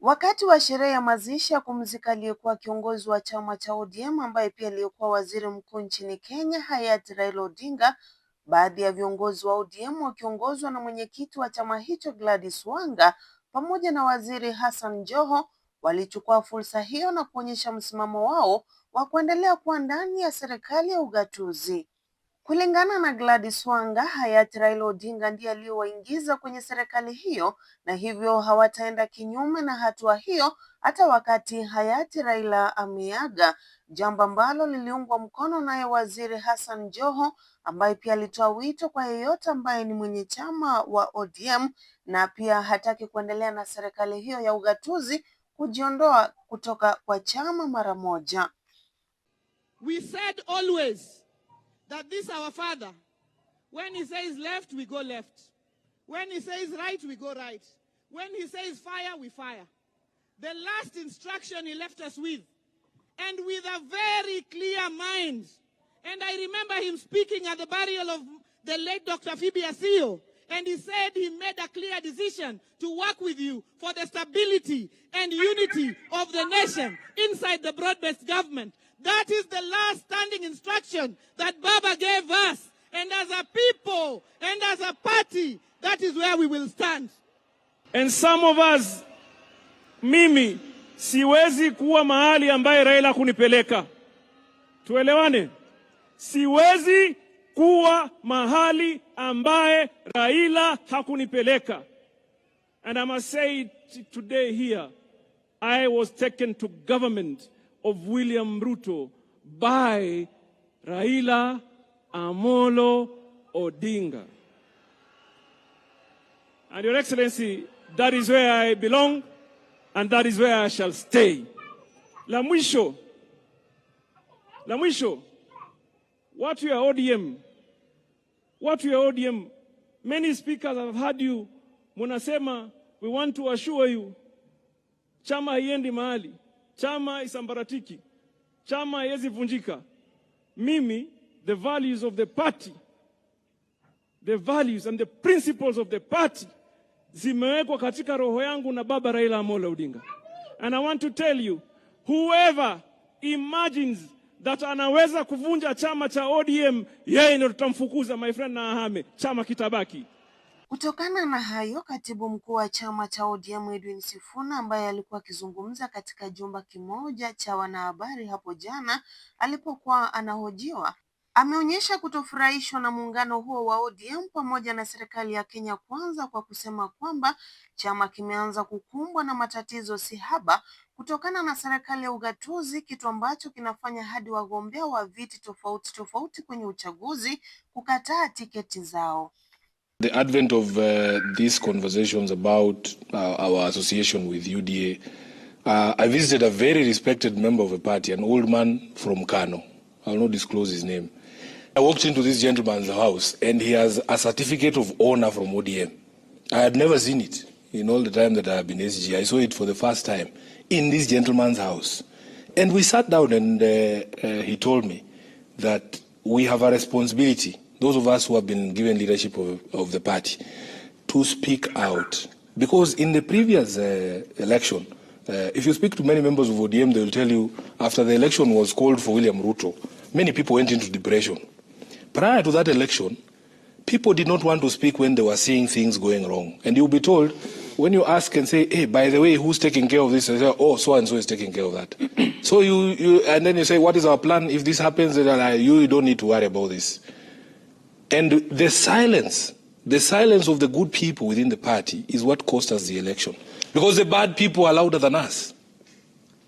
Wakati wa sherehe ya mazishi ya kumzika aliyekuwa kiongozi wa chama cha ODM ambaye pia aliyekuwa waziri mkuu nchini Kenya hayati Raila Odinga, baadhi ya viongozi wa ODM wakiongozwa na mwenyekiti wa chama hicho Gladys Wanga pamoja na waziri Hassan Joho walichukua fursa hiyo na kuonyesha msimamo wao wa kuendelea kuwa ndani ya serikali ya ugatuzi. Kulingana na Gladys Wanga, hayati Raila Odinga ndiye aliyowaingiza kwenye serikali hiyo na hivyo hawataenda kinyume na hatua hiyo hata wakati hayati Raila ameaga, jambo ambalo liliungwa mkono naye waziri Hassan Joho ambaye pia alitoa wito kwa yeyote ambaye ni mwenye chama wa ODM na pia hataki kuendelea na serikali hiyo ya ugatuzi kujiondoa kutoka kwa chama mara moja. We said always that this our father, when he says left, we go left. When he says right, we go right. When he says fire, we fire. The last instruction he left us with, and with a very clear mind. And I remember him speaking at the burial of the late Dr. Phoebe Asio, and he said he made a clear decision to work with you for the stability and unity of the nation inside the broad-based government. That is the last standing instruction that Baba gave us. And as a people and as a party, that is where we will stand. And some of us, mimi, siwezi kuwa mahali ambaye Raila kunipeleka. Tuelewane? Siwezi kuwa mahali ambaye Raila hakunipeleka. And I must say it today here, I was taken to government of William Ruto by Raila Amolo Odinga. And Your Excellency, that is where I belong and that is where I shall stay. La mwisho, what you are ODM, many speakers have heard you, munasema, we want to assure you, chama haiendi mahali. Chama isambaratiki, chama haiwezi vunjika. Mimi, the values of the party, the values and the principles of the party zimewekwa katika roho yangu na Baba Raila Amolo Odinga. And I want to tell you, whoever imagines that anaweza kuvunja chama cha ODM, yeye ndio tutamfukuza, my friend, na ahame, chama kitabaki. Kutokana na hayo, katibu mkuu wa chama cha ODM Edwin Sifuna ambaye alikuwa akizungumza katika jumba kimoja cha wanahabari hapo jana alipokuwa anahojiwa, ameonyesha kutofurahishwa na muungano huo wa ODM pamoja na serikali ya Kenya Kwanza kwa kusema kwamba chama kimeanza kukumbwa na matatizo sihaba kutokana na serikali ya ugatuzi, kitu ambacho kinafanya hadi wagombea wa viti tofauti kwenye uchaguzi kukataa tiketi zao. The advent of these conversations about our association with UDA, I visited a very respected member of a party, an old man from Kano. I will not disclose his name. I walked into this gentleman's house and he has a certificate of honor from ODM. I had never seen it in all the time that I have been SG. I saw it for the first time in this gentleman's house. And we sat down and he told me that we have a responsibility, those of us who have been given leadership of the party, to speak out. Because in the previous election, if you speak to many members of ODM, they will tell you after the election was called for William Ruto, many people went into depression. Prior to that election, people did not want to speak when they were seeing things going wrong. And you'll be told, when you ask and say, hey, by the way, who's taking care of this? They say, oh, so-and-so is taking care of that. So and then you say, what is our plan? If this happens, you don't need to worry about this. And the silence of the good people within the party is what cost us the election. Because the bad people are louder than us.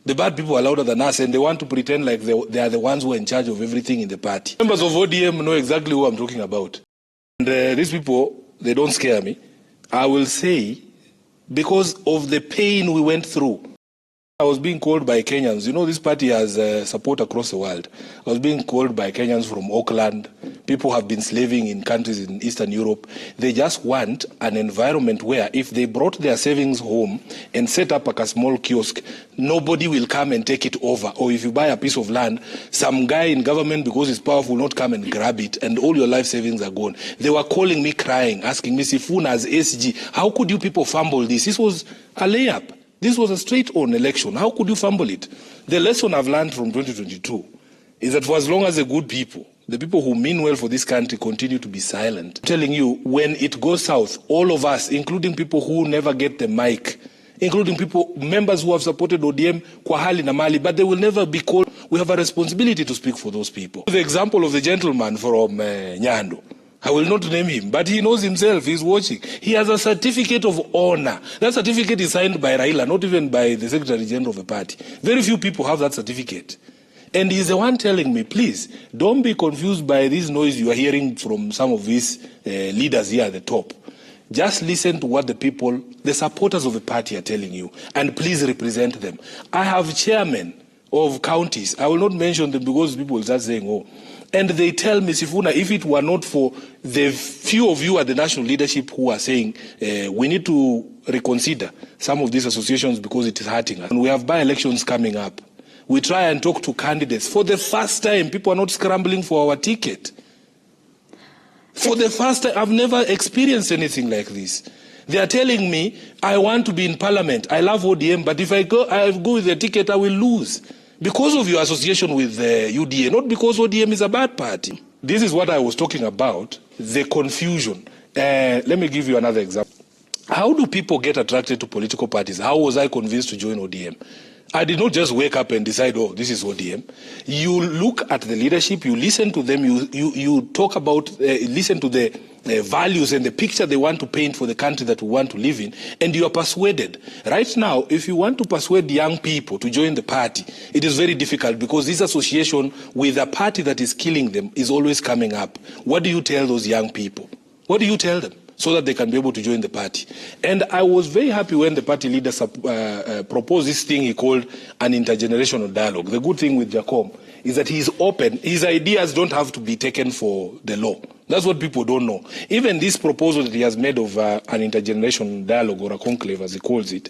The bad people are louder than us, and they want to pretend like they are the ones who are in charge of everything in the party. Members of ODM know exactly who I'm talking about. And these people, they don't scare me. I will say, because of the pain we went through, I was being called by Kenyans. You know, this party has support across the world. I was being called by Kenyans from Auckland. People have been slaving in countries in Eastern Europe. They just want an environment where if they brought their savings home and set up like a small kiosk, nobody will come and take it over. Or if you buy a piece of land, some guy in government, because he's powerful, will not come and grab it, and all your life savings are gone. They were calling me crying, asking me, Sifuna as SG, how could you people fumble this? This was a layup. This was a straight-on election. How could you fumble it? The lesson I've learned from 2022 is that for as long as the good people, the people who mean well for this country, continue to be silent, I'm telling you, when it goes south, all of us, including people who never get the mic, including members who have supported ODM kwa hali na mali, but they will never be called. We have a responsibility to speak for those people. The example of the gentleman from Nyando, I will not name him, but he knows himself, he's watching. He has a certificate of honor. That certificate is signed by Raila, not even by the Secretary General of the party. Very few people have that certificate. And he's the one telling me, please, don't be confused by this noise you are hearing from some of these leaders here at the top. Just listen to what the people, the supporters of the party are telling you, and please represent them. I have chairmen of counties. I will not mention them because people will start saying, oh. And they tell me, Sifuna, if it were not for the few of you at the national leadership who are saying we need to reconsider some of these associations because it is hurting us. And we have by-elections coming up. We try and talk to candidates. For the first time, people are not scrambling for our ticket. For the first time, I've never experienced anything like this. They are telling me, I want to be in parliament. I love ODM, but if I go with the ticket, I will lose. Because of your association with UDA, not because ODM is a bad party. This is what I was talking about, the confusion. Let me give you another example. How do people get attracted to political parties? How was I convinced to join ODM? I did not just wake up and decide, oh, this is ODM. You look at the leadership, you listen to them, you talk about, listen to the values and the picture they want to paint for the country that we want to live in, and you are persuaded. Right now, if you want to persuade young people to join the party, it is very difficult because this association with a party that is killing them is always coming up. What do you tell those young people? What do you tell them? So that they can be able to join the party. And I was very happy when the party leader proposed this thing he called an intergenerational dialogue. The good thing with Jacom is that he's open. His ideas don't have to be taken for the law. That's what people don't know. Even this proposal that he has made of an intergenerational dialogue, or a conclave as he calls it,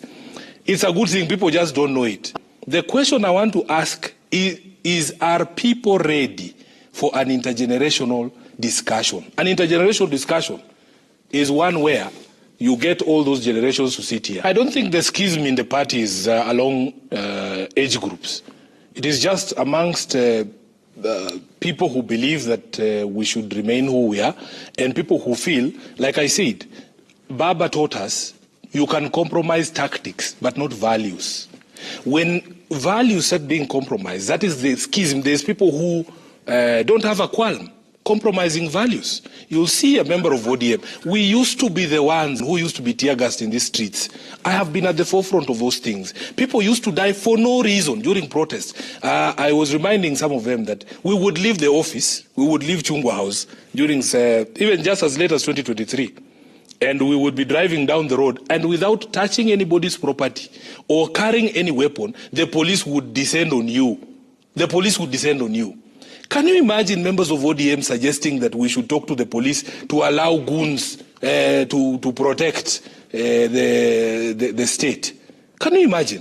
it's a good thing. People just don't know it. The question I want to ask is are people ready for an intergenerational discussion? An intergenerational discussion is one where you get all those generations to sit here. I don't think the schism in the party is along age groups. It is just amongst people who believe that we should remain who we are, and people who feel, like I said, Baba taught us, you can compromise tactics, but not values. When values start being compromised, that is the schism. There's people who don't have a qualm compromising values. You'll see a member of ODM. We used to be the ones who used to be tear gassed in these streets. I have been at the forefront of those things. People used to die for no reason during protests. I was reminding some of them that we would leave the office, we would leave Chungwa House during, even just as late as 2023. And we would be driving down the road, and without touching anybody's property or carrying any weapon, the police would descend on you. The police would descend on you. Can you imagine members of ODM suggesting that we should talk to the police to allow goons to protect the state? Can you imagine?